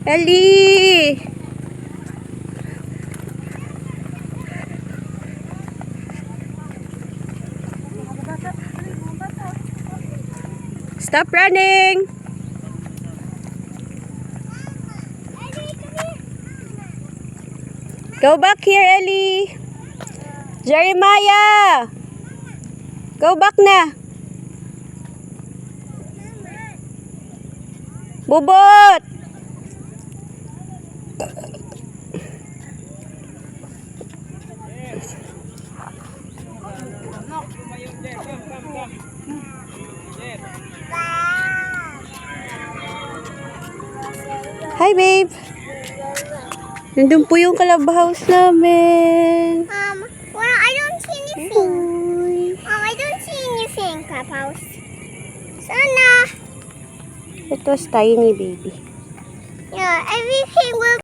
Ellie! Stop running! Go back here, Ellie! Jeremiah! Go back na! Bubot! Hi, babe! Nandun po yung clubhouse namin. Well, I don't see anything. I don't see anything, clubhouse. Sana. It was tiny, baby. Yeah, everything will